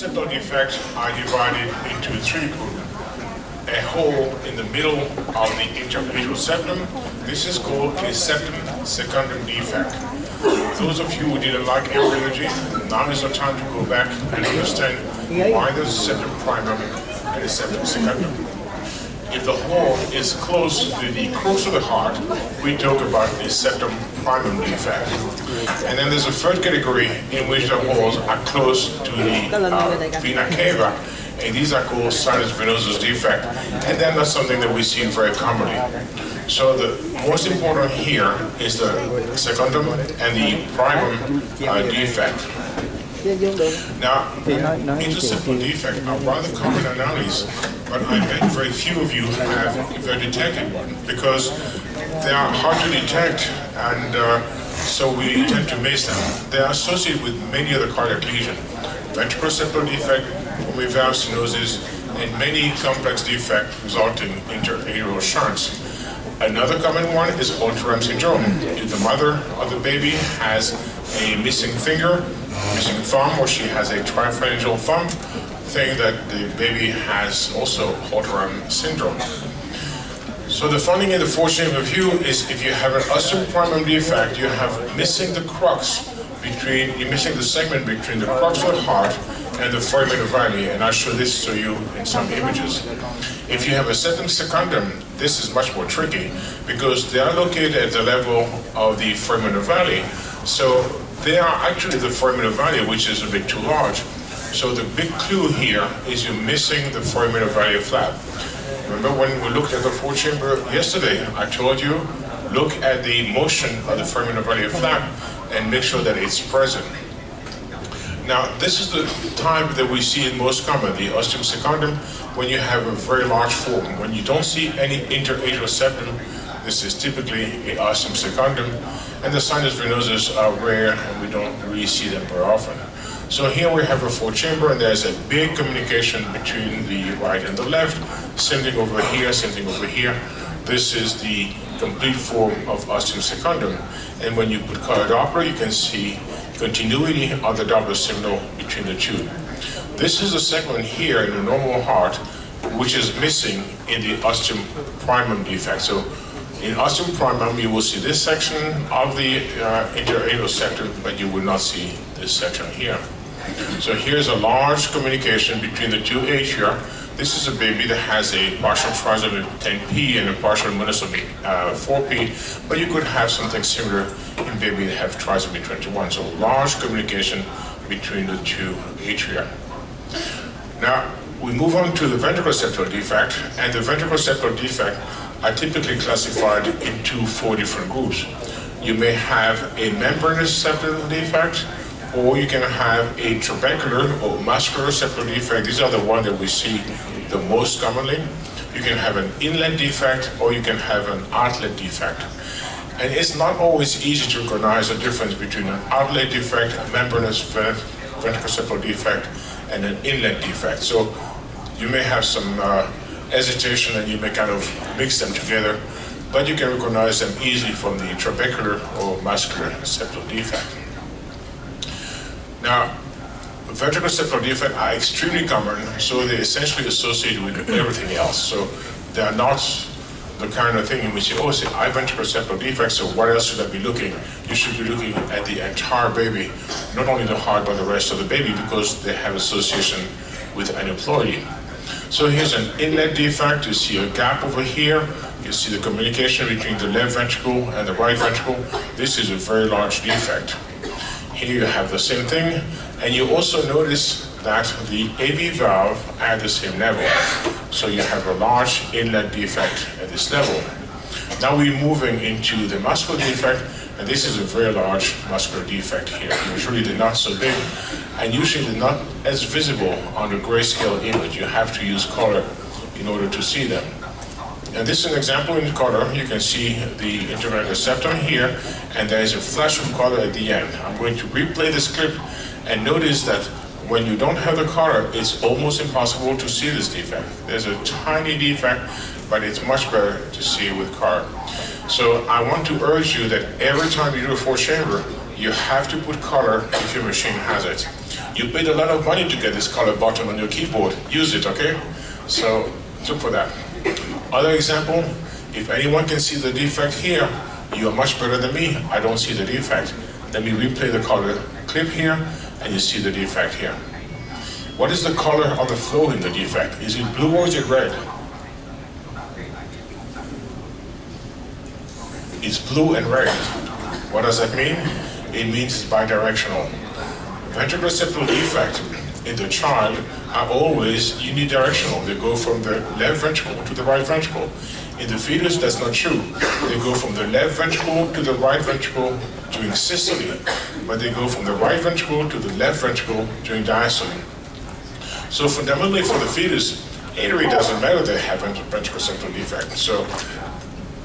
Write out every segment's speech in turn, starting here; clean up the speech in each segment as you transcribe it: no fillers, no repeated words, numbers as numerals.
septal defects are divided into three groups. A hole in the middle of the interatrial septum. This is called a septum secundum defect. Those of you who didn't like embryology, now is the time to go back and understand why there's a septum primum and a septum secundum. If the hole is close to the crux of the heart, we talk about a septum primum defect. And then there's a third category in which the holes are close to the vena cava, and these are called sinus venosus defect. And then that's something that we see very commonly. So the most important here is the secundum and the primum defect. Now, interseptal defect are rather common anomalies, but I bet very few of you have ever detected one because they are hard to detect, and so we tend to miss them. They are associated with many other cardiac lesions: ventricoseptal defect, pulmonary stenosis, and many complex defects resulting in interatrial shunts. Another common one is Holter-Remsen syndrome. If the mother of the baby has a missing finger, missing thumb, or she has a tripharyngeal thumb, think that the baby has also Holter-Remsen syndrome. So the finding in the four-chamber view is if you have an osteoprimum defect, you have missing the crux between, you're missing the segment between the crux of the heart and the foramen ovale, and I'll show this to you in some images. If you have a septum secundum, this is much more tricky because they are located at the level of the foramen ovale. So they are actually the foramen ovale, which is a bit too large. So the big clue here is you're missing the foramen ovale flap. Remember when we looked at the four-chamber yesterday, I told you, look at the motion of the foramen ovale flap and make sure that it's present. Now, this is the type that we see it most common, the ostium secundum, when you have a very large form. When you don't see any interatrial septum, this is typically an ostium secundum, and the sinus venosus are rare, and we don't really see them very often. So here we have a four-chamber, and there's a big communication between the right and the left, same thing over here, same thing over here. This is the complete form of ostium secundum, and when you put color Doppler, you can see continuity of the Doppler signal between the two. This is a segment here in the normal heart which is missing in the ostium primum defect. So in ostium primum you will see this section of the interatrial septum, but you will not see this section here. So here's a large communication between the two atria. This is a baby that has a partial trisomy 10p and a partial monosomy 4p, but you could have something similar in baby that have trisomy 21. So large communication between the two atria. Now we move on to the ventricoseptal defect, and the ventricoseptal defect are typically classified into four different groups. You may have a membranous septal defect, or you can have a trabecular or muscular septal defect. These are the ones that we see the most commonly. You can have an inlet defect, or you can have an outlet defect. And it's not always easy to recognize the difference between an outlet defect, a membranous ventricoseptal defect, and an inlet defect. So you may have some hesitation, and you may kind of mix them together, but you can recognize them easily from the trabecular or muscular septal defect. Now, ventricoseptal defects are extremely common, so they're essentially associated with everything else. So they are not the kind of thing in which you, oh, say, I have ventricoseptal defects, so what else should I be looking? You should be looking at the entire baby, not only the heart, but the rest of the baby, because they have association with aneuploidy. So here's an inlet defect. You see a gap over here. You see the communication between the left ventricle and the right ventricle. This is a very large defect. Here you have the same thing, and you also notice that the AV valve at the same level. So you have a large inlet defect at this level. Now we're moving into the muscular defect, and this is a very large muscular defect here. Usually they're not so big, and usually they're not as visible on the grayscale image. You have to use color in order to see them. And this is an example in color. You can see the interatrial septum here, and there is a flash of color at the end. I'm going to replay this clip, and notice that when you don't have the color, it's almost impossible to see this defect. There's a tiny defect, but it's much better to see with color. So I want to urge you that every time you do a four-chamber, you have to put color if your machine has it. You paid a lot of money to get this color button on your keyboard. Use it, okay? So look for that. Other example, if anyone can see the defect here, you are much better than me. I don't see the defect. Let me replay the color clip here, and you see the defect here. What is the color of the flow in the defect? Is it blue or is it red? It's blue and red. What does that mean? It means it's bidirectional. Ventricular septal defect in the child are always unidirectional. They go from the left ventricle to the right ventricle. In the fetus, that's not true. They go from the left ventricle to the right ventricle during systole, but they go from the right ventricle to the left ventricle during diastole. So fundamentally for the fetus, it really doesn't matter they have ventricular septal defect. So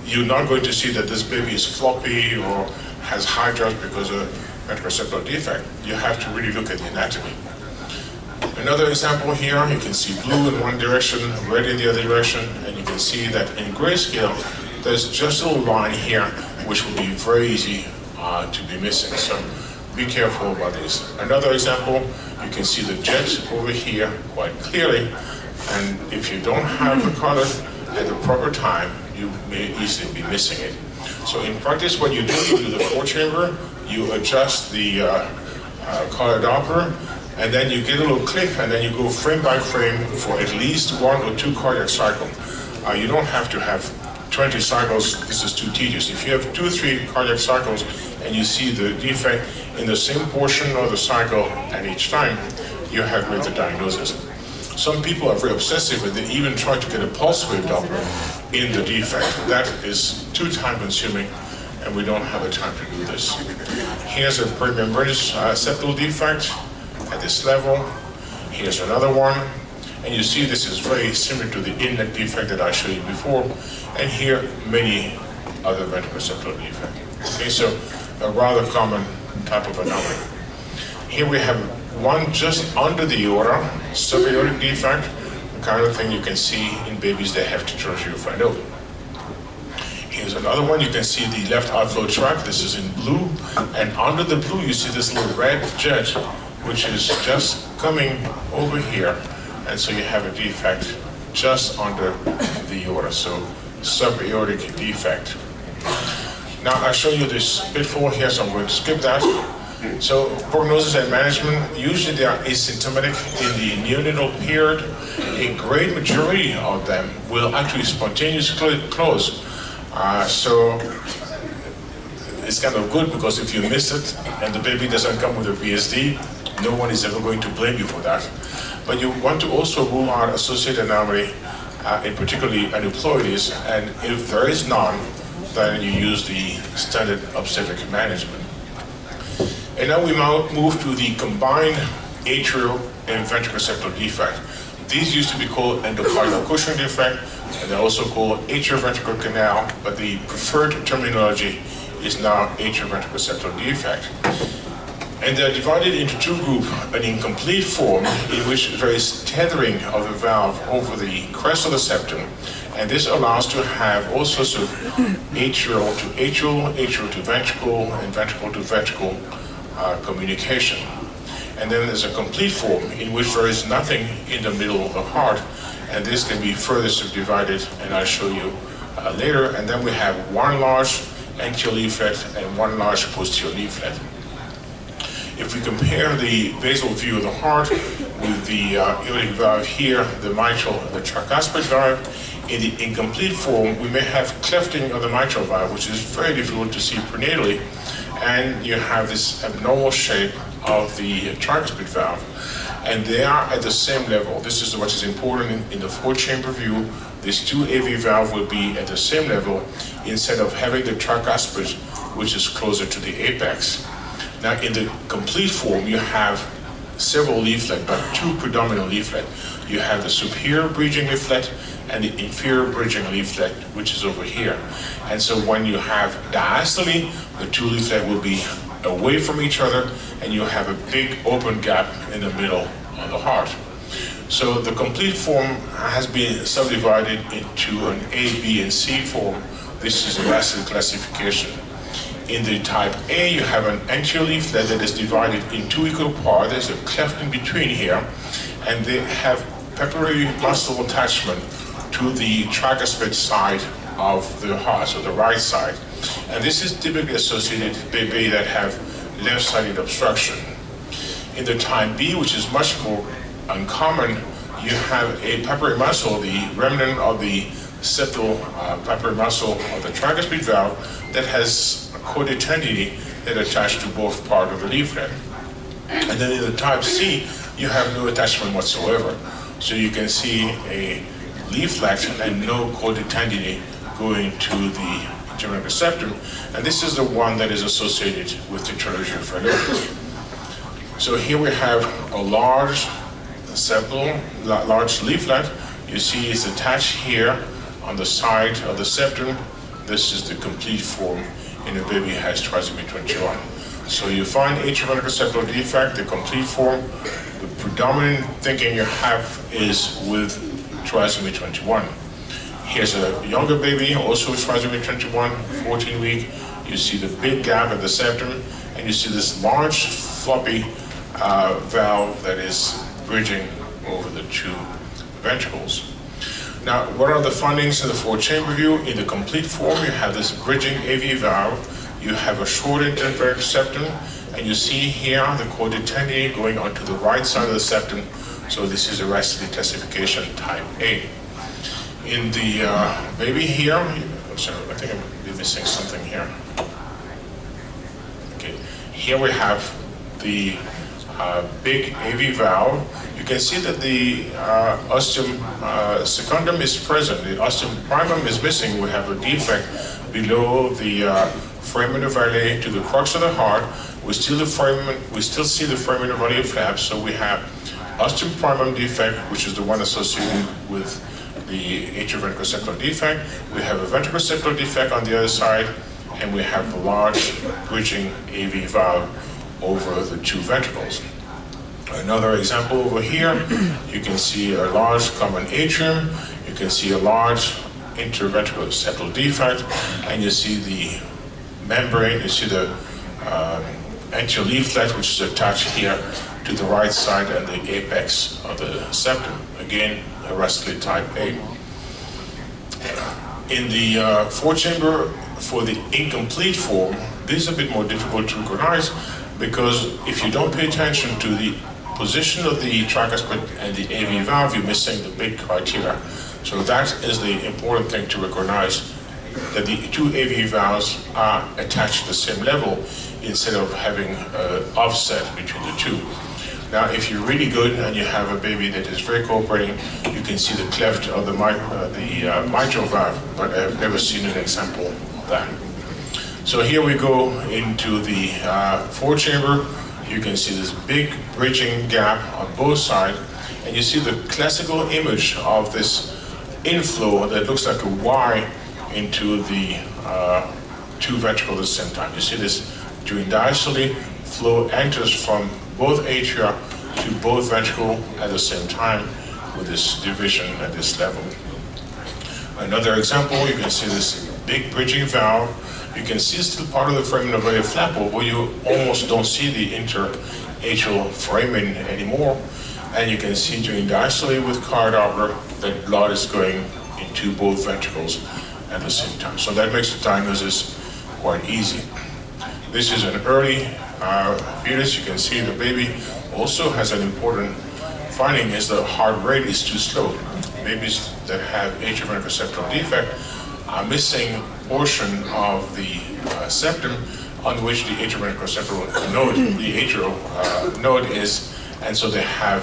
you're not going to see that this baby is floppy or has high jaws because of ventricular septal defect. You have to really look at the anatomy. Another example here, you can see blue in one direction, red in the other direction, and you can see that in grayscale, there's just a little line here which will be very easy to be missing. So be careful about this. Another example, you can see the jet over here quite clearly, and if you don't have the color at the proper time, you may easily be missing it. So in practice, what you do the 4-chamber, you adjust the color Doppler, and then you get a little clip, and then you go frame by frame for at least 1 or 2 cardiac cycles. You don't have to have 20 cycles, this is too tedious. If you have 2 or 3 cardiac cycles and you see the defect in the same portion of the cycle at each time, you have made the diagnosis. Some people are very obsessive and they even try to get a pulse wave Doppler in the defect. That is too time consuming and we don't have the time to do this. Here's a perimembranous septal defect at this level. Here's another one. And you see this is very similar to the inlet defect that I showed you before. And here, many other ventricular septal defects. Okay, so a rather common type of anomaly. Here we have one just under the aorta, subaortic defect, the kind of thing you can see in babies that have tertiary node. Here's another one. You can see the left outflow tract. This is in blue. And under the blue, you see this little red jet, which is just coming over here. And so you have a defect just under the aorta. So subaortic defect. Now I show you this pitfall here, so I'm going to skip that. So prognosis and management, usually they are asymptomatic in the neonatal period. A great majority of them will actually spontaneously close. So it's kind of good because if you miss it and the baby doesn't come with a VSD, no one is ever going to blame you for that. But you want to also rule out associated anomaly, in particularly aneuploidies, and if there is none, then you use the standard obstetric management. And now we move to the combined atrial and ventricular septal defect. These used to be called endocardial Cushing defect, and they're also called atrioventricular canal, but the preferred terminology is now atrioventricular septal defect. And they're divided into 2 groups, an incomplete form in which there is tethering of the valve over the crest of the septum, and this allows to have all sorts of atrial to atrial, atrial to ventricle, and ventricle to ventricle communication. And then there's a complete form in which there is nothing in the middle of the heart, and this can be further subdivided, and I'll show you later. And then we have 1 large anterior leaflet and 1 large posterior leaflet. If we compare the basal view of the heart with the aortic valve here, the mitral, and the tricuspid valve, in the incomplete form, we may have clefting of the mitral valve, which is very difficult to see prenatally, and you have this abnormal shape of the tricuspid valve, and they are at the same level. This is what is important in the 4-chamber view. This 2 AV valve will be at the same level instead of having the tricuspid, which is closer to the apex. Now, in the complete form, you have several leaflets, but 2 predominant leaflets. You have the superior bridging leaflet and the inferior bridging leaflet, which is over here. And so when you have diastole, the 2 leaflets will be away from each other, and you have a big open gap in the middle of the heart. So the complete form has been subdivided into an A, B, and C form. This is a classic classification. In the type A, you have an anterior leaflet that is divided in two equal parts. There's a cleft in between here, and they have papillary muscle attachment to the tricuspid side of the heart, so the right side. And this is typically associated with baby that have left-sided obstruction. In the type B, which is much more uncommon, you have a papillary muscle, the remnant of the septal papillary muscle of the tricuspid valve that has a corded tendon that attached to both parts of the leaflet. And then in the type C, you have no attachment whatsoever. So you can see a leaflet and no corded tendon going to the interventricular septum, and this is the one that is associated with the etiology of phillippity. So here we have a large septal, large leaflet. You see it's attached here on the side of the septum. This is the complete form in a baby who has trisomy 21. So you find atrioventricular septal defect, the complete form. The predominant thinking you have is with trisomy 21. Here's a younger baby, also trisomy 21, 14 week. You see the big gap at the septum, and you see this large floppy valve that is bridging over the two ventricles. Now, what are the findings in the four-chamber view? In the complete form, you have this bridging AV valve. You have a short interventricular septum, and you see here the corded tendon going onto the right side of the septum. So this is arrested calcification type A. In the baby here, I'm sorry, I think I'm missing something here. Okay, here we have the big AV valve. You can see that the ostium secundum is present. The ostium primum is missing. We have a defect below the foramen ovale to the crux of the heart. We still see the foramen ovale flap. So we have ostium primum defect, which is the one associated with the atrioventricular septal defect. We have a ventricular septal defect on the other side, and we have a large bridging AV valve over the two ventricles. Another example over here, you can see a large common atrium, you can see a large interventricular septal defect, and you see the membrane, you see the anterior leaflet, which is attached here to the right side and the apex of the septum. Again, arrestly type A. In the four-chamber, for the incomplete form, this is a bit more difficult to recognize, because if you don't pay attention to the position of the tricuspid and the AV valve, you're missing the big criteria. So that is the important thing to recognize, that the two AV valves are attached to the same level instead of having an offset between the two. Now, if you're really good and you have a baby that is very cooperating, you can see the cleft of the mitral valve, but I've never seen an example of that. So here we go into the four-chamber. You can see this big bridging gap on both sides, and you see the classical image of this inflow that looks like a Y into the two ventricles at the same time. You see this during diastole, flow enters from both atria to both ventricles at the same time with this division at this level. Another example, you can see this big bridging valve. You can see still part of the foramen ovale flap, where you almost don't see the interatrial foramen anymore. And you can see during diastole with Doppler that blood is going into both ventricles at the same time. So that makes the diagnosis quite easy. This is an early fetus. You can see the baby also has an important finding, is the heart rate is too slow. Babies that have atrioventricular septal defect are missing portion of the septum on which the atrioventricular septal node, the atrial node is, and so they have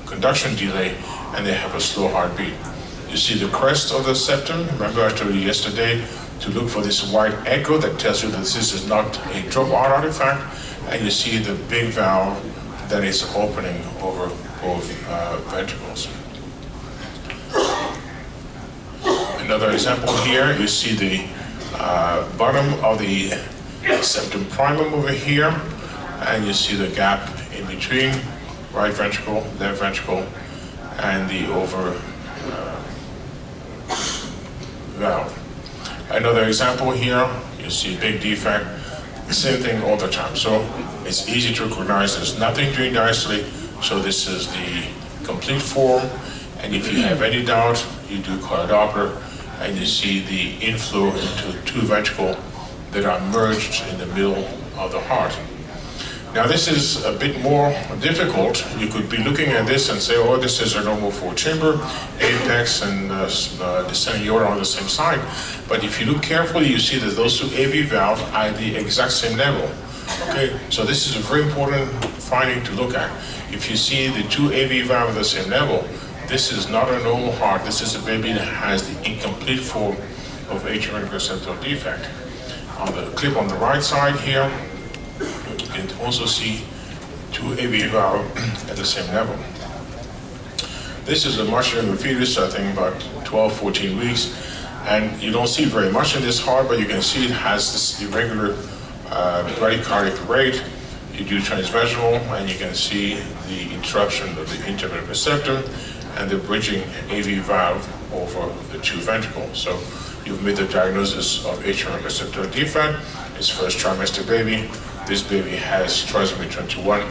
conduction delay and they have a slow heartbeat. You see the crest of the septum. Remember I told you yesterday to look for this white echo that tells you that this is not a dropout artifact, and you see the big valve that is opening over both ventricles. Another example here, you see the bottom of the septum primum over here, and you see the gap in between right ventricle, left ventricle, and the over valve. Another example here, you see big defect Same thing all the time. So it's easy to recognize there's nothing doing diastole. So this is the complete form. And if you have any doubt, you do color Doppler and you see the inflow into two ventricles that are merged in the middle of the heart. Now this is a bit more difficult. You could be looking at this and say, oh, this is a normal four-chamber, apex and descending aorta on the same side. But if you look carefully, you see that those two AV valves are at the exact same level. Okay, so this is a very important finding to look at. If you see the two AV valves at the same level, this is not a normal heart. This is a baby that has the incomplete form of atrial ventricular septal defect. On the clip on the right side here, you can also see two AV valves at the same level. This is a much younger fetus, I think about 12, 14 weeks, and you don't see very much in this heart, but you can see it has this irregular bradycardic rate. You do transvaginal, and you can see the interruption of the interventricular septum and the bridging AV valve over the two ventricles. So you've made the diagnosis of atrial ventricular septal defect. It's first trimester baby. This baby has trisomy 21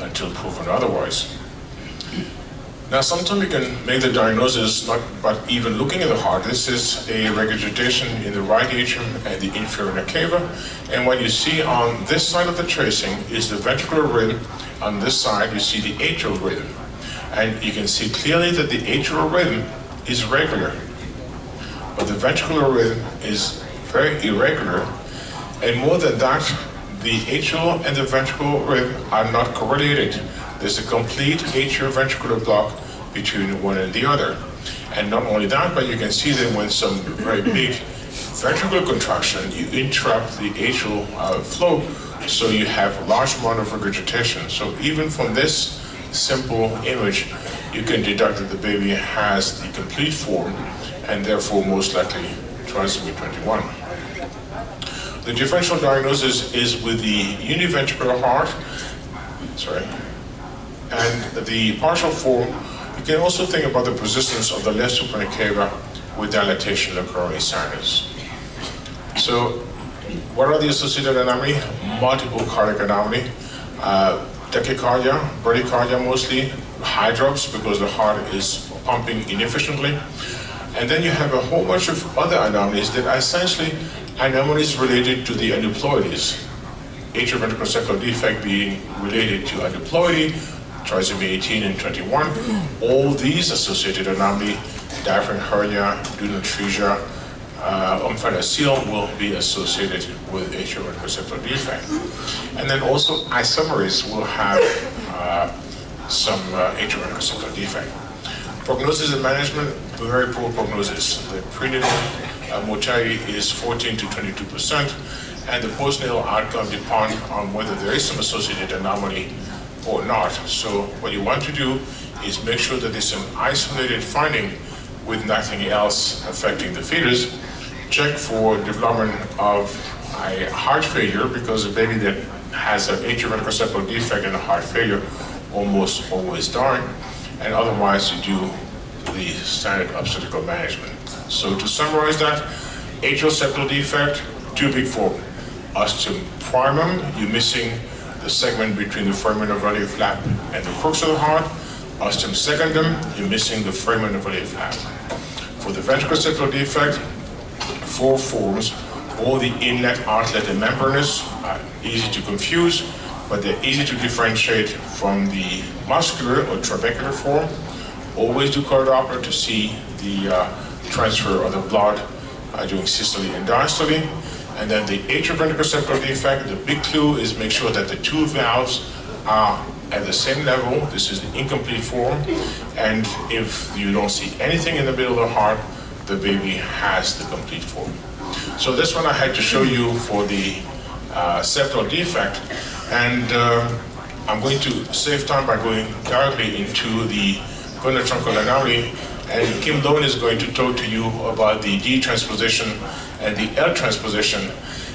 until proven otherwise. Now, sometimes you can make the diagnosis not by even looking at the heart. This is a regurgitation in the right atrium and the inferior vena cava. And what you see on this side of the tracing is the ventricular rhythm. On this side, you see the atrial rhythm. And you can see clearly that the atrial rhythm is regular, but the ventricular rhythm is very irregular. And more than that, the atrial and the ventricular rhythm are not correlated. There's a complete atrioventricular block between one and the other. And not only that, but you can see that when some very big ventricular contraction, you interrupt the atrial flow, so you have a large amount of regurgitation. So even from this simple image, you can deduct that the baby has the complete form and therefore most likely trisomy 21. The differential diagnosis is with the univentricular heart, and the partial form. You can also think about the persistence of the left superior cava with dilatation of the coronary sinus. So what are the associated anomaly? Multiple cardiac anomaly. Tachycardia, bradycardia mostly, hydrops because the heart is pumping inefficiently. And then you have a whole bunch of other anomalies that are essentially anomalies related to the aneuploidies. Atrioventricular septal defect being related to aneuploidy, trisomy 18 and 21. All these associated anomalies, diaphragm hernia, duodenal atresia, omphalocele will be associated with atrioventricular septal defect. And then also isomerase will have some atrioventricular septal defect. Prognosis and management, very poor prognosis. The prenatal mortality is 14 to 22%, and the postnatal outcome depend on whether there is some associated anomaly or not. So what you want to do is make sure that it's an isolated finding with nothing else affecting the fetus. Check for development of a heart failure, because a baby that has an atrioventricular septal defect and a heart failure almost always die. And otherwise you do the standard obstetrical management. So to summarize that, atrial septal defect, two big forms. Ostium primum, you're missing the segment between the foramen ovarian flap and the crux of the heart. Ostium secundum, you're missing the foramen ovarian flap. For the ventricular septal defect, four forms. All the inlet, outlet, and membranous are easy to confuse, but they're easy to differentiate from the muscular or trabecular form. Always do color Doppler to see the transfer of the blood during systole and diastole. And then the atrioventricular septal defect, the big clue is make sure that the two valves are at the same level. This is the incomplete form. And if you don't see anything in the middle of the heart, the baby has the complete form. So this one I had to show you for the septal defect. And I'm going to save time by going directly into the ventrotroncal anomaly. And Kim Lowen is going to talk to you about the D transposition and the L transposition.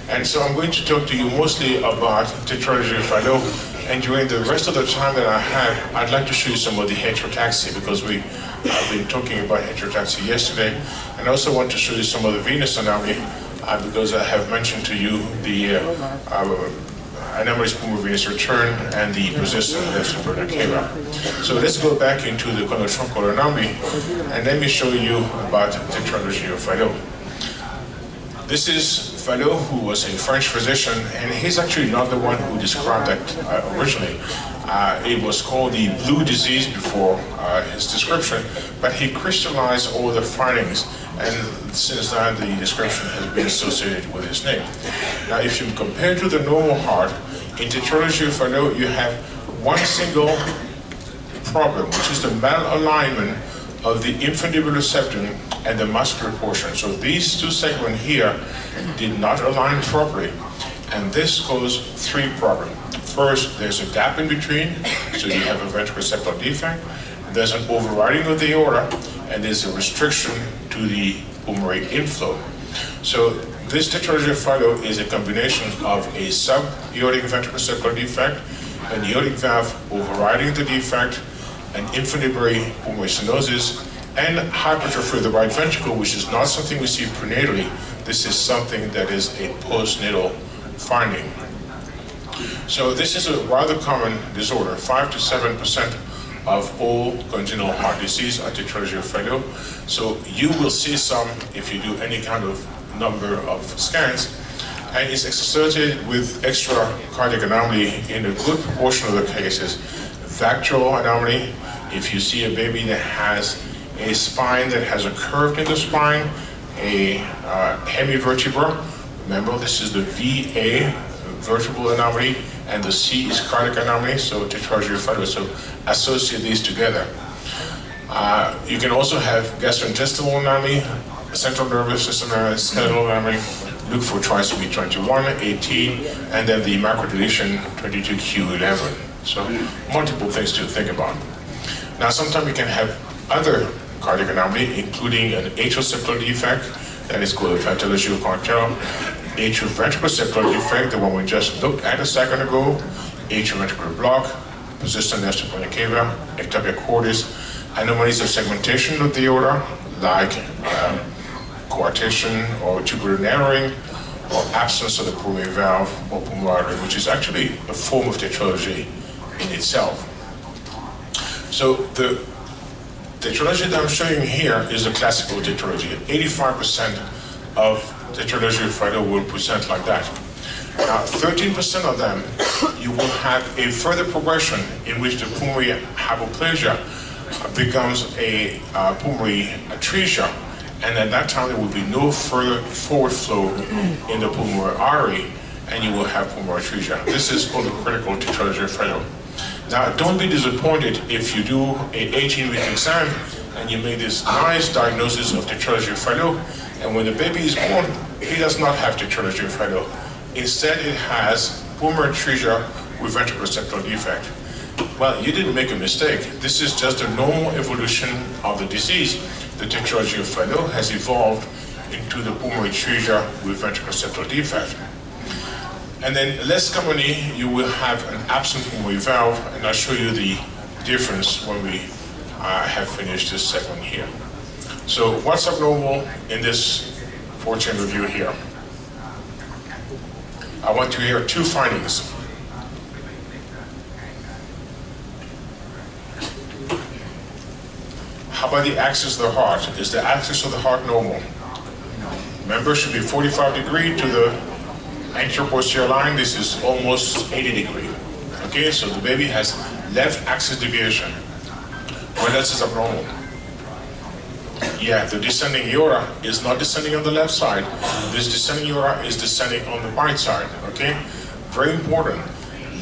And so I'm going to talk to you mostly about tetralogy of Fallot. And during the rest of the time that I have, I'd like to show you some of the heterotaxy, because we've been talking about heterotaxy yesterday. And I also want to show you some of the venous anomaly because I have mentioned to you the anomalous pulmonary venous return and the persistent left superior cava. So let's go back into the conotroncal anomaly, and let me show you about the tetralogy of Fallot. This is Fallot, who was a French physician, and he's actually not the one who described that originally. It was called the blue disease before his description, but he crystallized all the findings, and since then the description has been associated with his name. Now, if you compare to the normal heart, in tetralogy of Fallot, you have one single problem, which is the malalignment of the infundibular septum and the muscular portion. So these two segments here did not align properly, and this caused three problems. First, there's a gap in between, so you have a ventricoseptal defect. There's an overriding of the aorta, and there's a restriction to the pulmonary inflow. So this tetralogy of Fallot is a combination of a sub-aortic ventricoseptal defect, an aortic valve overriding the defect, an infundibulary pulmonary stenosis, and hypertrophy of the right ventricle, which is not something we see prenatally. This is something that is a postnatal finding. So this is a rather common disorder. 5 to 7% of all congenital heart disease are tetralogy of Fallot. So you will see some if you do any kind of number of scans, and it's associated with extra cardiac anomaly in a good proportion of the cases. Factual anomaly, if you see a baby that has a spine that has a curve in the spine, a hemivertebra, remember this is the VA, vertebral anomaly, and the C is cardiac anomaly, so tetralogy of Fallot, so associate these together. You can also have gastrointestinal anomaly, central nervous system anomaly, skeletal anomaly. Look for trisomy 21, 18, and then the microdeletion 22q11. So multiple things to think about. Now sometimes you can have other cardiac anomaly, including an atrial defect, that is called a pathology of cartel, atrioventricoseptal defect, the one we just looked at a second ago, atrioventricular block, persistent left superior cava, ectopia cordis, anomalies of segmentation of the aorta, like coarctation or tubular narrowing, or absence of the pulmonary valve or pulmonary artery, which is actually a form of tetralogy in itself. So the tetralogy that I'm showing here is a classical tetralogy. 85% of tetralogy of Fallot will present like that. Now, 13% of them, you will have a further progression in which the pulmonary hypoplasia becomes a pulmonary atresia, and at that time there will be no further forward flow in the pulmonary artery, and you will have pulmonary atresia. This is called the critical tetralogy of Fallot. Now, don't be disappointed if you do an 18-week exam and you make this nice diagnosis of tetralogy of Fallot, and when the baby is born, he does not have tetralogy of Fallot. Instead, it has pulmonary atresia with ventricoseptal defect. Well, you didn't make a mistake. This is just a normal evolution of the disease. The tetralogy of Fallot has evolved into the pulmonary atresia with ventricoseptal defect. And then less commonly, you will have an absent pulmonary valve, and I'll show you the difference when we have finished this segment here. So what's abnormal in this 4-chamber view here? I want to hear two findings. How about the axis of the heart? Is the axis of the heart normal? Remember, it should be 45 degrees to the anterior posterior line. This is almost 80 degrees. Okay, so the baby has left axis deviation. What else is abnormal? Yeah, the descending aorta is not descending on the left side. This descending aorta is descending on the right side, okay? Very important.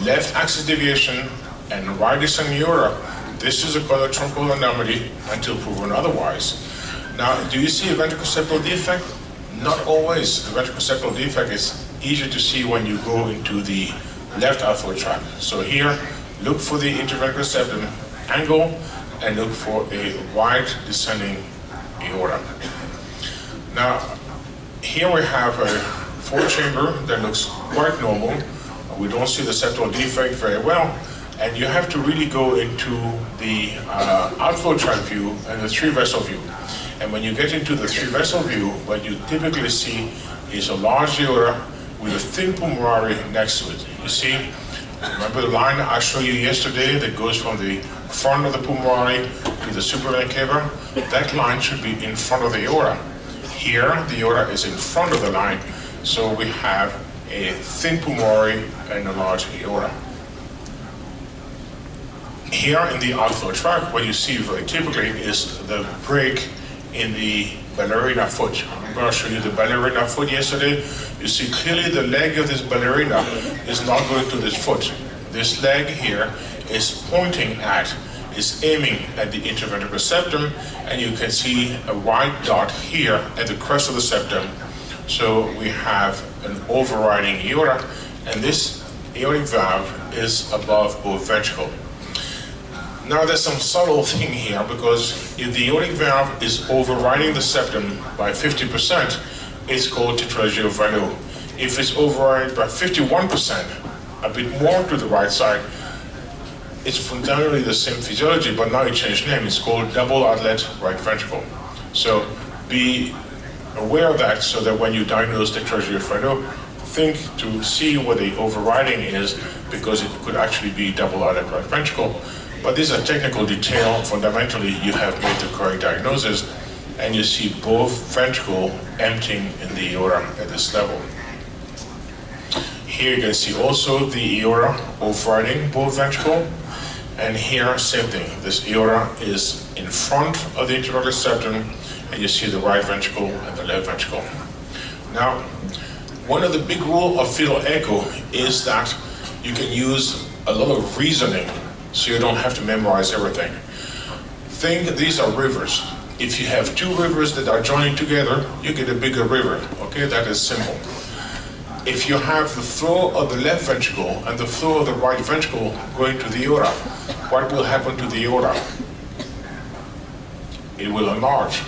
Left axis deviation and right descending aorta. This is a conotroncal anomaly until proven otherwise. Now, do you see a ventricoseptal defect? Not always. The ventricoseptal defect is easier to see when you go into the left outflow tract. So here, look for the interventricular septum angle and look for a right descending aorta. Now, here we have a 4-chamber that looks quite normal. We don't see the septal defect very well, and you have to really go into the outflow tract view and the 3-vessel view. And when you get into the 3-vessel view, what you typically see is a large aorta with a thin pulmonary next to it. You see, remember the line I showed you yesterday that goes from the front of the pulmonary to the supravena cava? That line should be in front of the aorta. Here, the aorta is in front of the line, so we have a thin pulmonary and a large aorta. Here in the outflow tract, what you see very typically is the break in the ballerina foot. Remember I showed you the ballerina foot yesterday? You see clearly the leg of this ballerina is not going to this foot. This leg here is pointing at, is aiming at the interventricular septum, and you can see a white dot here at the crest of the septum. So we have an overriding aorta, and this aortic valve is above both ventricles. Now there's some subtle thing here, because if the aortic valve is overriding the septum by 50%, it's called tetralogy of Fallot. If it's overridden by 51%, a bit more to the right side, it's fundamentally the same physiology, but now it changed name. It's called double outlet right ventricle. So be aware of that, so that when you diagnose tetralogy of Fallot, think to see what the overriding is, because it could actually be double outlet right ventricle. But these are technical detail. Fundamentally, you have made the correct diagnosis, and you see both ventricle emptying in the aorta at this level. Here you can see also the aorta overriding both ventricle, and here same thing. This aorta is in front of the interventricular septum, and you see the right ventricle and the left ventricle. Now, one of the big rules of fetal echo is that you can use a lot of reasoning, so you don't have to memorize everything. Think these are rivers. If you have two rivers that are joining together, you get a bigger river. Okay, that is simple. If you have the flow of the left ventricle and the flow of the right ventricle going to the aorta, what will happen to the aorta? It will enlarge.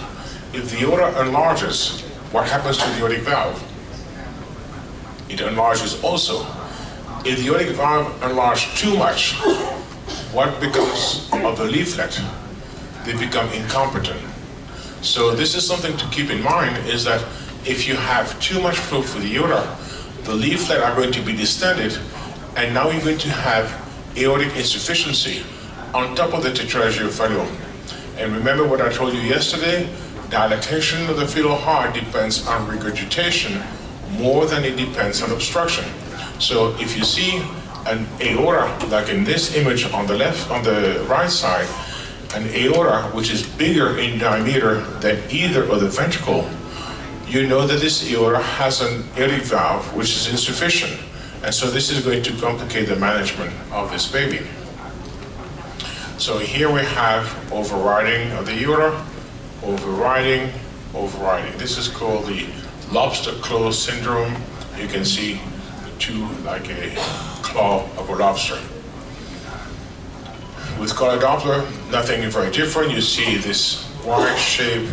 If the aorta enlarges, what happens to the aortic valve? It enlarges also. If the aortic valve enlarges too much, what becomes of the leaflet? They become incompetent. So this is something to keep in mind, is that if you have too much flow for the aorta, the leaflet are going to be distended, and now you're going to have aortic insufficiency on top of the tetralogy of Fallot. And remember what I told you yesterday? Dilatation of the fetal heart depends on regurgitation more than it depends on obstruction. So if you see an aorta, like in this image on the left, on the right side, an aorta which is bigger in diameter than either of the ventricle, you know that this aorta has an aortic valve which is insufficient. And so this is going to complicate the management of this baby. So here we have overriding of the aorta, overriding, overriding. This is called the lobster claw syndrome. You can see the two like a claw of a lobster. With color Doppler, nothing very different. You see this Y-shaped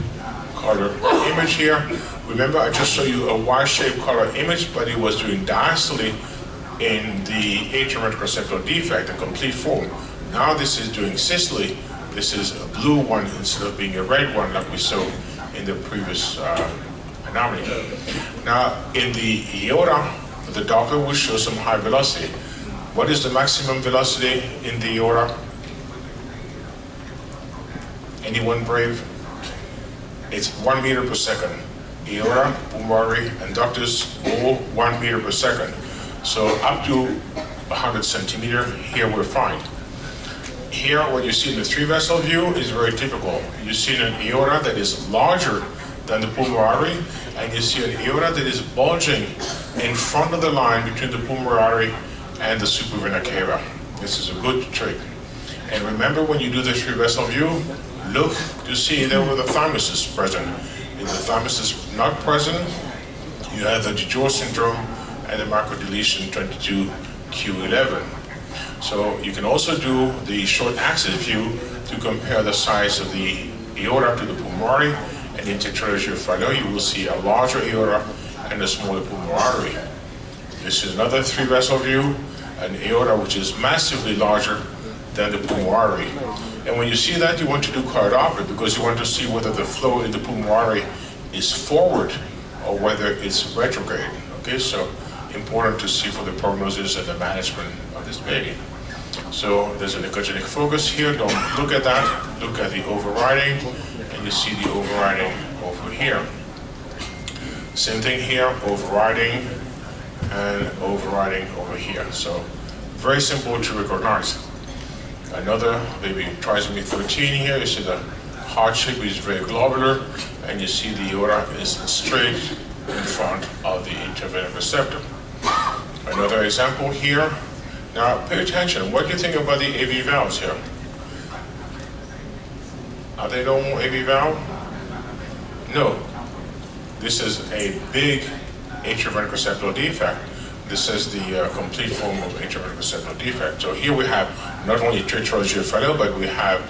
color image here. Remember, I just showed you a Y-shaped color image, but it was doing diastole in the atrioventricular septal defect, a complete form. Now this is doing systole. This is a blue one instead of being a red one like we saw in the previous anomaly. Now, in the aorta, the Doppler will show some high velocity. What is the maximum velocity in the aorta? Anyone brave? It's 1 meter per second. Aorta, pulmonary, and ductus, all 1 meter per second. So up to 100 centimeter, here we're fine. Here, what you see in the three-vessel view is very typical. You see an aorta that is larger than the pulmonary, and you see an aorta that is bulging in front of the line between the pulmonary and the supravena cava. This is a good trick. And remember, when you do the three-vessel view, look to see that where the thymus is present. If the thymus is not present, you have the DiGeorge syndrome and the microdeletion 22q11. So you can also do the short axis view to compare the size of the aorta to the pulmonary, and in tetralogy of Fallot you will see a larger aorta and a smaller pulmonary. This is another three-vessel view, an aorta which is massively larger than the pulmonary. And when you see that, you want to do color Doppler, because you want to see whether the flow in the pulmonary is forward or whether it's retrograde. Okay, so important to see for the prognosis and the management of this baby. So there's an echogenic focus here. Don't look at that. Look at the overriding, and you see the overriding over here. Same thing here, overriding and overriding over here. So very simple to recognize. Another baby trisomy 13 here. You see the heart shape is very globular, and you see the aorta is straight in front of the intervenous septum. Another example here. Now pay attention. What do you think about the AV valves here? Are they normal AV valve? No. This is a big intravenous septal defect. This is the complete form of intravenous septal defect. So here we have not only tetralogy fellow, but we have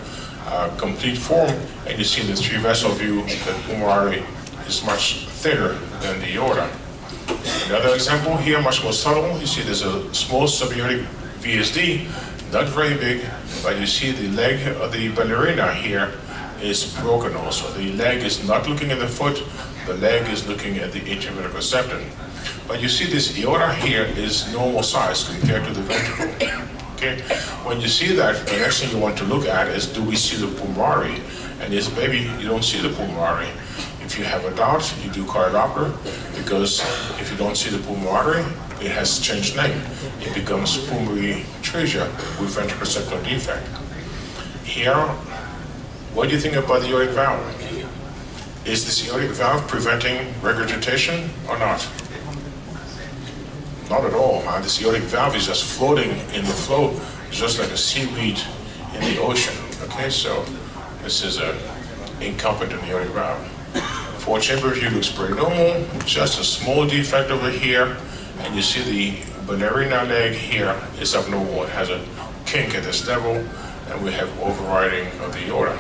complete form, and you see the three vessel view. The pulmonary is much thinner than the aorta. Another example here, much more subtle. You see there's a small subaortic VSD, not very big, but you see the leg of the ballerina here is broken also. The leg is not looking at the foot, the leg is looking at the intervenous septum. But you see this aorta here is normal size compared to the ventricle. Okay? When you see that, the next thing you want to look at is, do we see the pulmonary? And this baby, you don't see the pulmonary. If you have a doubt, you do Doppler, because if you don't see the pulmonary, it has changed name. It becomes pulmonary atresia with ventricular septal defect. Here, what do you think about the aortic valve? Is this aortic valve preventing regurgitation or not? Not at all. Huh? This aortic valve is just floating in the flow, just like a seaweed in the ocean. Okay, so this is an incompetent aortic valve. Four-chamber view looks pretty normal, just a small defect over here, and you see the ballerina leg here is abnormal. It has a kink at this level, and we have overriding of the aorta.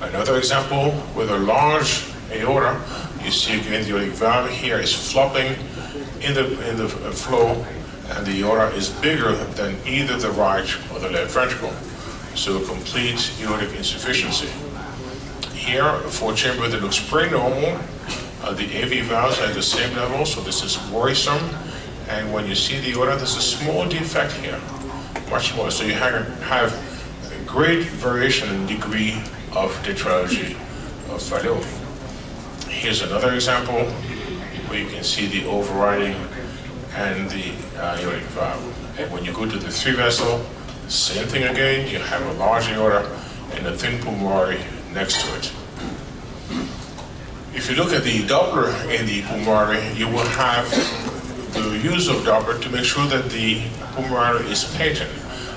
Another example with a large aorta, you see again the aortic valve here is flopping in the flow, and the aorta is bigger than either the right or the left ventricle. So complete aortic insufficiency. Here, a four-chamber that looks pretty normal. The AV valves are at the same level, so this is worrisome. And when you see the aorta, there's a small defect here, much more. So you have a great variation in degree of tetralogy of Fallot. Here's another example where you can see the overriding and the aortic valve. And when you go to the three vessel, same thing again. You have a large aorta and a thin pulmonary next to it. If you look at the Doppler in the pulmonary, you will have the use of Doppler to make sure that the pulmonary is patent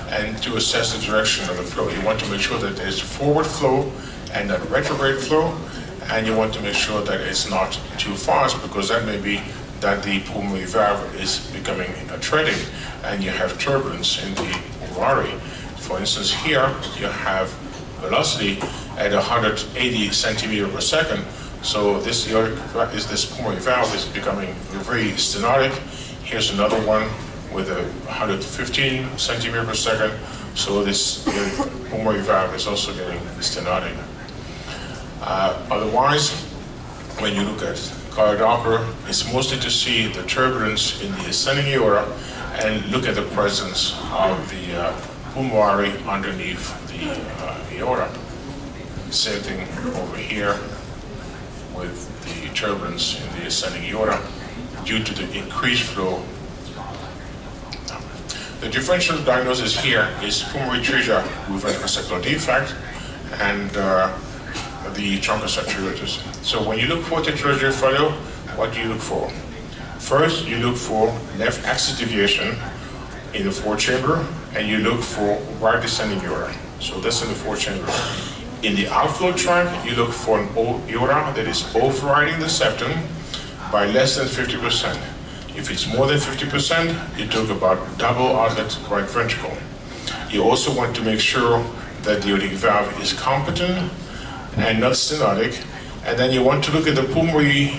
and to assess the direction of the flow. You want to make sure that there's forward flow and not retrograde flow, and you want to make sure that it's not too fast, because that may be that the pulmonary valve is becoming atretic and you have turbulence in the pulmonary. For instance, here you have velocity at 180 centimeters per second. So this pulmonary valve is becoming very stenotic. Here's another one with 115 centimeters per second. So this pulmonary valve is also getting stenotic. Otherwise, when you look at Doppler, it's mostly to see the turbulence in the ascending aorta and look at the presence of the pulmonary underneath the aorta. Same thing over here with the turbulence in the ascending aorta due to the increased flow. The differential diagnosis here is pulmonary atresia with ventricular septal defect and the truncus arteriosus. So when you look for tetralogy fellow, what do you look for? First, you look for left axis deviation in the four-chamber, and you look for right descending aorta. So that's in the four-chamber. In the outflow trunk, you look for an aorta that is overriding the septum by less than 50%. If it's more than 50%, you talk about double outlet right ventricle. You also want to make sure that the aortic valve is competent and not stenotic, and then you want to look at the pulmonary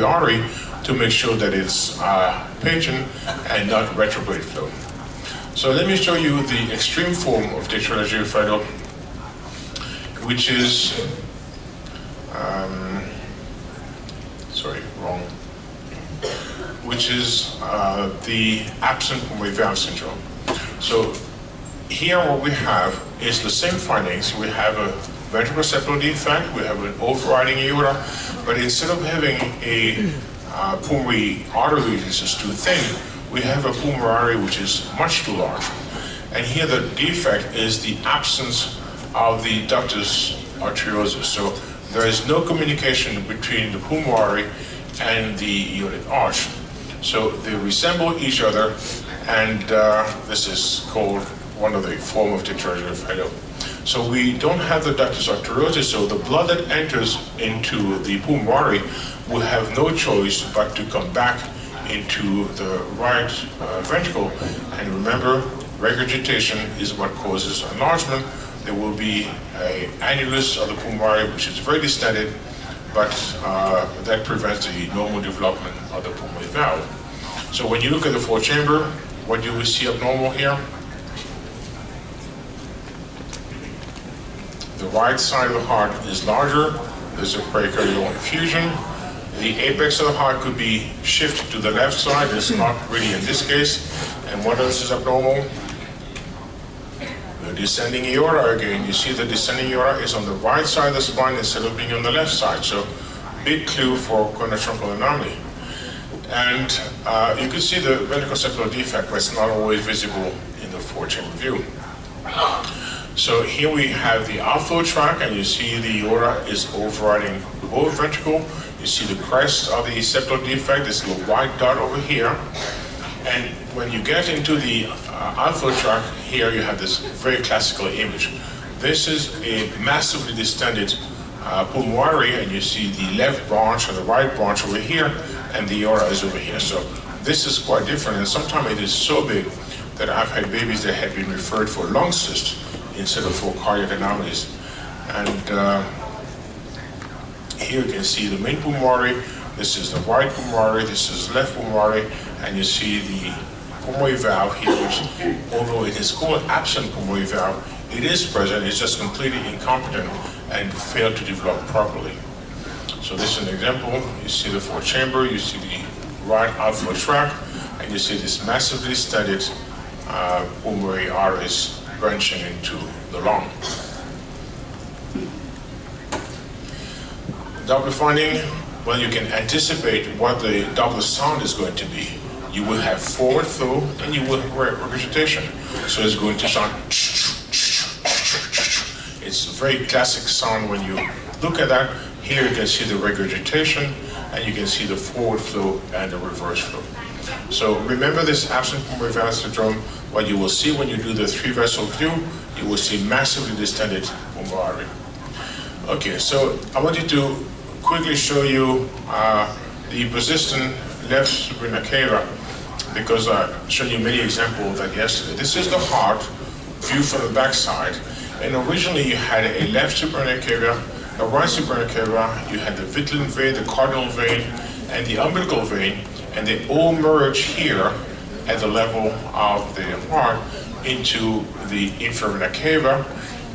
artery to make sure that it's patent and not retrograde flow. So let me show you the extreme form of tetralogy fellow, which is wrong, which is the absent pulmonary valve syndrome. So here what we have is the same findings. We have a ventricular septal defect, we have an overriding aorta, but instead of having a pulmonary artery which is too thin, we have a pulmonary artery which is much too large. And here the defect is the absence of the ductus arteriosus. So there is no communication between the pulmonary and the aortic arch. So they resemble each other, and this is called one of the form of tetralogy of Fallot. So we don't have the ductus arteriosus, so the blood that enters into the pulmonary will have no choice but to come back into the right ventricle. And remember, regurgitation is what causes enlargement. There will be an annulus of the pulmonary which is very distended, but that prevents the normal development of the pulmonary valve. So when you look at the fourth chamber, what do we see abnormal here? The right side of the heart is larger. There's a pericardial effusion. The apex of the heart could be shifted to the left side. It's not really in this case. And what else is abnormal? The descending aorta again. You see the descending aorta is on the right side of the spine instead of being on the left side. So big clue for coronary anomaly. And you can see the ventricular septal defect, but it's not always visible in the four-chamber view. So here we have the outflow tract, and you see the aorta is overriding both ventricle. You see the crest of the septal defect, this little white dot over here. And when you get into the outflow tract, here you have this very classical image. This is a massively distended pulmonary, and you see the left branch and the right branch over here, and the aorta is over here. So this is quite different, and sometimes it is so big that I've had babies that have been referred for lung cysts instead of for cardiac anomalies. And here you can see the main pulmonary. This is the right pulmonary, this is left pulmonary, and you see the pulmonary valve here, which, although it is called absent pulmonary valve, it is present, it's just completely incompetent and failed to develop properly. So this is an example. You see the fourth chamber, you see the right outflow tract, and you see this massively distended pulmonary arteries branching into the lung. Doppler finding, well, you can anticipate what the Doppler sound is going to be. You will have forward flow and you will have regurgitation. So it's going to sound. It's a very classic sound when you look at that. Here you can see the regurgitation, and you can see the forward flow and the reverse flow. So remember this absent pulmonary valve syndrome. What you will see when you do the three-vessel view, you will see massively distended pulmonary. Okay, so I wanted to quickly show you the persistent left superior cava, because I've shown you many examples of that yesterday. This is the heart view from the back side, and originally you had a left superior cava, a right superior cava, you had the vitelline vein, the cardinal vein, and the umbilical vein, and they all merge here at the level of the heart into the inferior cava,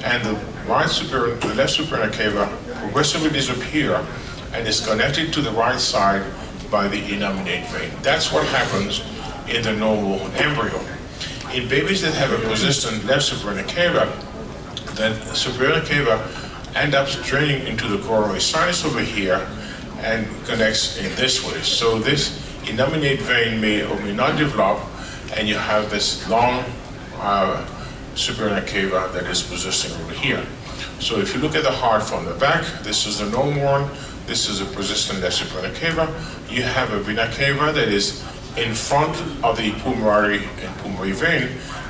and the right superior, the left superior cava progressively disappear and is connected to the right side by the innominate vein. That's what happens in the normal embryo. In babies that have a persistent left superior cava, then superior cava end up draining into the coronary sinus over here and connects in this way. So this innominate vein may or may not develop, and you have this long superior cava that is persisting over here. So if you look at the heart from the back, this is the normal one, this is a persistent left superior cava. You have a vena cava that is in front of the pulmonary and pulmonary vein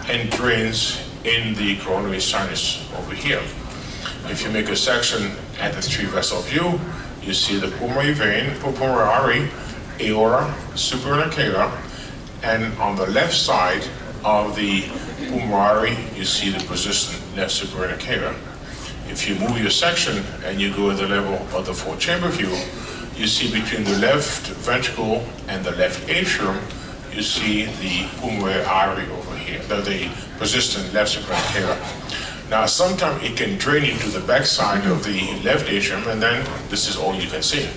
and drains in the coronary sinus over here. If you make a section at the three-vessel view, you see the pulmonary vein, pulmonary artery, aorta, superior cava, and on the left side of the pulmonary, you see the persistent left superior cava. If you move your section and you go at the level of the four-chamber view, you see between the left ventricle and the left atrium, you see the pulmonary artery over here, the persistent left superior cava. Now, sometimes it can drain into the backside of the left atrium, and then this is all you can see.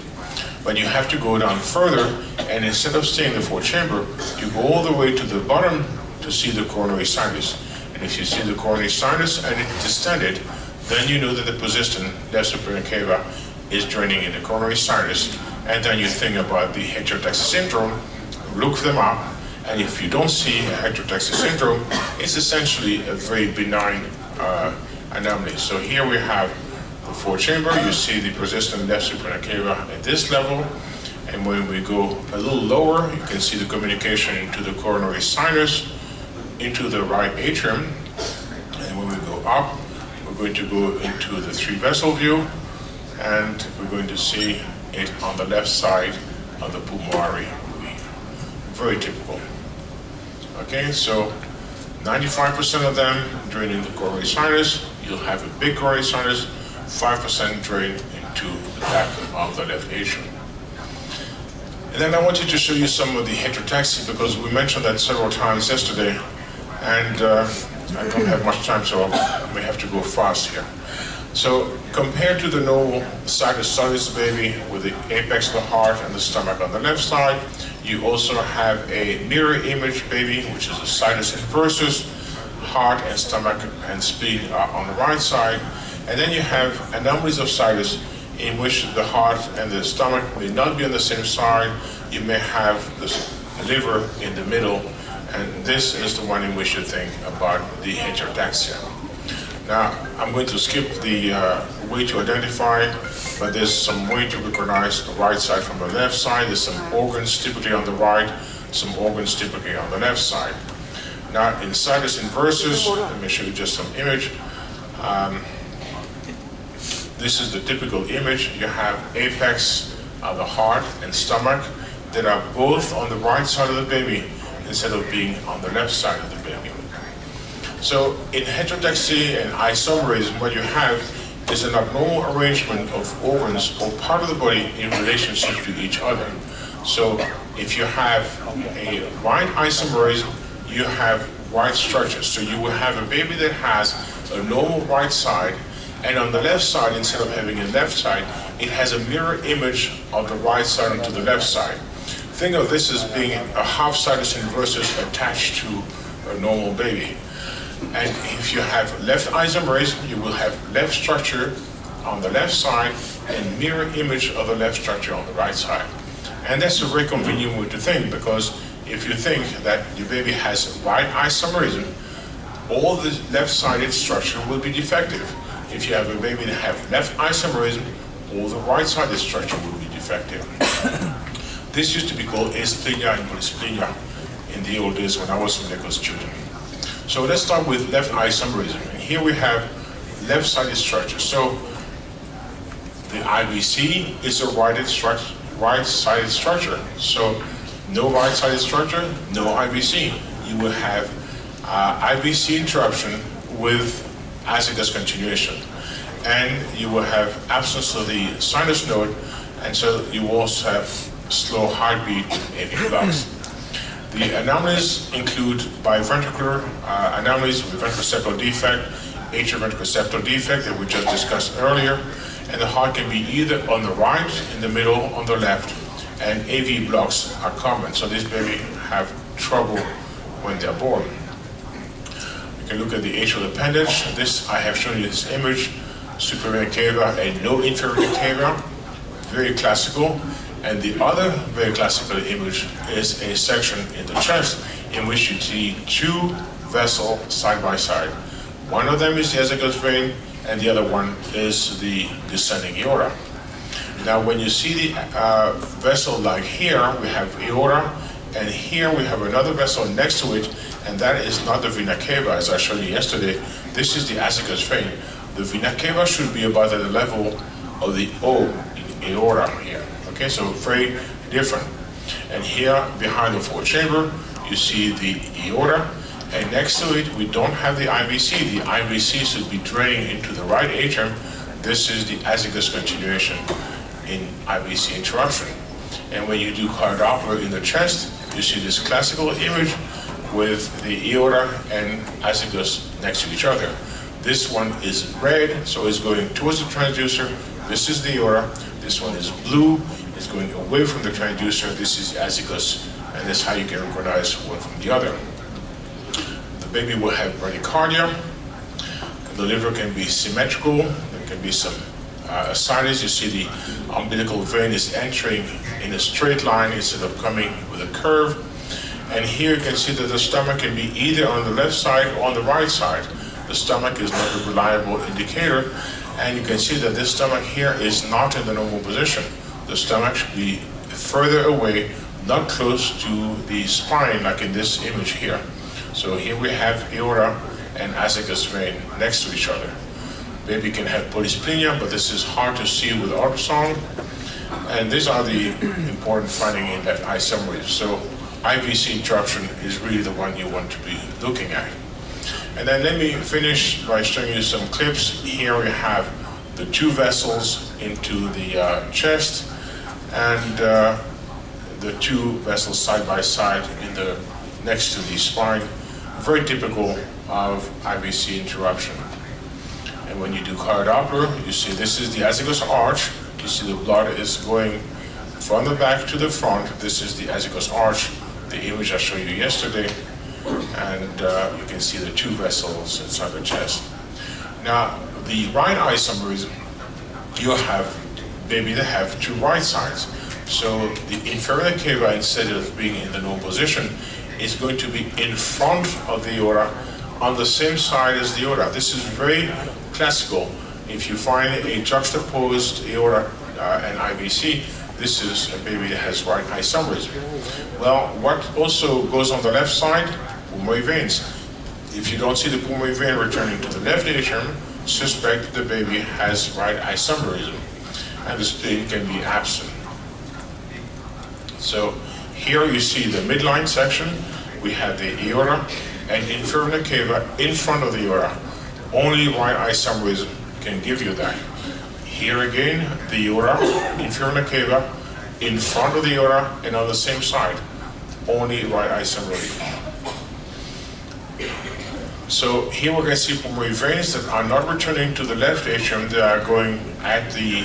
But you have to go down further, and instead of staying in the fourth chamber, you go all the way to the bottom to see the coronary sinus. And if you see the coronary sinus and it's distended, then you know that the persistent left superior cava is draining in the coronary sinus, and then you think about the heterotaxis syndrome, look them up, and if you don't see a heterotaxis syndrome, it's essentially a very benign anomaly. So here we have the fourth chamber. You see the persistent left superior cava at this level, and when we go a little lower, you can see the communication into the coronary sinus, into the right atrium, and when we go up, we're going to go into the three vessel view, and we're going to see it on the left side of the pulmonary. Very typical. Okay, so 95% of them draining the coronary sinus. You'll have a big coronary sinus, 5% drain into the back of the left atrium. And then I wanted to show you some of the heterotaxy, because we mentioned that several times yesterday, and I don't have much time, so I may have to go fast here. So compared to the normal sinus baby with the apex of the heart and the stomach on the left side, you also have a mirror image baby, which is a sinus inversus, heart and stomach and spleen are on the right side. And then you have anomalies of sinus in which the heart and the stomach may not be on the same side. You may have the liver in the middle, and this is the one in which you think about the heterotaxia. Now, I'm going to skip the way to identify, but there's some way to recognize the right side from the left side. There's some organs typically on the right, some organs typically on the left side. Now, in sinus inversus, let me show you just some image. This is the typical image. You have apex of the heart and stomach that are both on the right side of the baby instead of being on the left side of the baby. So in heterotaxy and isomerism, what you have is an abnormal arrangement of organs or part of the body in relationship to each other. So if you have a right isomerism, you have right structures. So you will have a baby that has a normal right side, and on the left side, instead of having a left side, it has a mirror image of the right side into the left side. Think of this as being a half sinus inversus attached to a normal baby. And if you have left isomerism, you will have left structure on the left side and mirror image of the left structure on the right side. And that's a very convenient way to think, because if you think that your baby has right isomerism, all the left-sided structure will be defective. If you have a baby that have left isomerism, all the right-sided structure will be defective. This used to be called asplenia and polysplenia in the old days when I was a medical student. So let's start with left isomerism. And here we have left-sided structure. So the IVC is a right-sided structure. So no right-sided structure, no IVC. You will have IVC interruption with azygous continuation. And you will have absence of the sinus node, and so you will also have slow heartbeat in blocks. The anomalies include biventricular anomalies with ventroseptal defect, atrioventroseptal defect that we just discussed earlier, and the heart can be either on the right, in the middle, on the left, and AV blocks are common. So these babies have trouble when they're born. You can look at the atrial appendage. This, I have shown you this image, superior cava and no inferior cava, very classical. And the other very classical image is a section in the chest in which you see two vessels side by side. One of them is the azygous vein, and the other one is the descending aorta. Now, when you see the vessel like here, we have aorta, and here we have another vessel next to it, and that is not the vena cava as I showed you yesterday. This is the azygous vein. The vena cava should be about at the level of the O in aorta here. Okay, so very different. And here behind the fourth chamber, you see the aorta, and next to it, we don't have the IVC. The IVC should be draining into the right atrium. This is the azygous continuation in IVC interruption. And when you do heart Doppler in the chest, you see this classical image with the aorta and azygous next to each other. This one is red, so it's going towards the transducer. This is the aorta. This one is blue, is going away from the transducer. This is the azygos, and that's how you can recognize one from the other. The baby will have bradycardia. The liver can be symmetrical. There can be some ascites. You see the umbilical vein is entering in a straight line instead of coming with a curve. And here you can see that the stomach can be either on the left side or on the right side. The stomach is not a reliable indicator. And you can see that this stomach here is not in the normal position. The stomach should be further away, not close to the spine, like in this image here. So here we have aorta and azygos vein next to each other. Baby can have polysplenia, but this is hard to see with ultrasound. And these are the important findings in that isomerism. So IVC interruption is really the one you want to be looking at. And then let me finish by showing you some clips. Here we have the two vessels into the chest and the two vessels side by side next to the spine. Very typical of IVC interruption. And when you do Doppler, you see this is the azygos arch. You see the blood is going from the back to the front. This is the azygos arch, the image I showed you yesterday. And you can see the two vessels inside the chest. Now, the right isomerism, you have baby that have two right sides. So the inferior cava, instead of being in the normal position, is going to be in front of the aorta on the same side as the aorta. This is very classical. If you find a juxtaposed aorta and IVC, this is a baby that has right isomerism. Well, what also goes on the left side? Pulmonary veins. If you don't see the pulmonary vein returning to the left atrium, suspect the baby has right isomerism, and the spleen can be absent. So here you see the midline section. We have the aorta and inferior cava in front of the aorta. Only right isomerism can give you that. Here again, the aorta, inferior cava, in front of the aorta and on the same side. Only right isomerism. So here we can see pulmonary veins that are not returning to the left atrium. They are going at the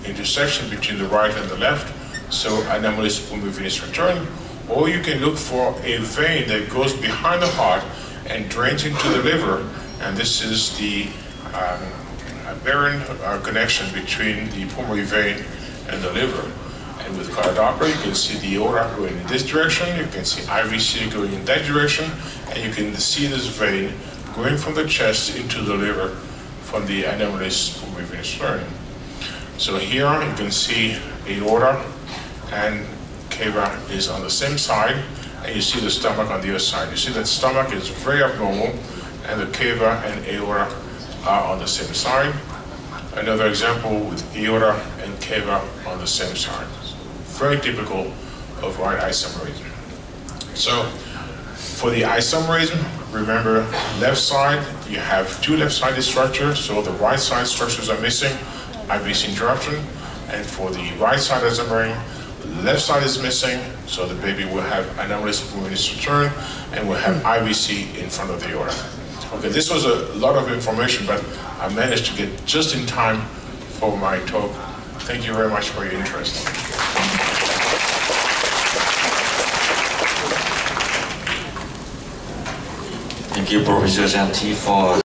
intersection between the right and the left. So anomalous pulmonary venous return. Or you can look for a vein that goes behind the heart and drains into the liver. And this is the aberrant connection between the pulmonary vein and the liver. And with Doppler, you can see the aorta going in this direction, you can see IVC going in that direction, and you can see this vein going from the chest into the liver from the anomalous pulmonary venous return. So here you can see aorta and cava is on the same side, and you see the stomach on the other side. You see that stomach is very abnormal, and the cava and aorta are on the same side. Another example with aorta and cava on the same side. Very typical of right isomerism. So for the isomerism, remember left side, you have two left-sided structures, so the right side structures are missing, IVC interruption, and for the right side isomerism, the left side is missing, so the baby will have anomalous pulmonary venous return and will have IVC in front of the aorta. Okay, this was a lot of information, but I managed to get just in time for my talk. Thank you very much for your interest. Thank you, Professor Jeanty, for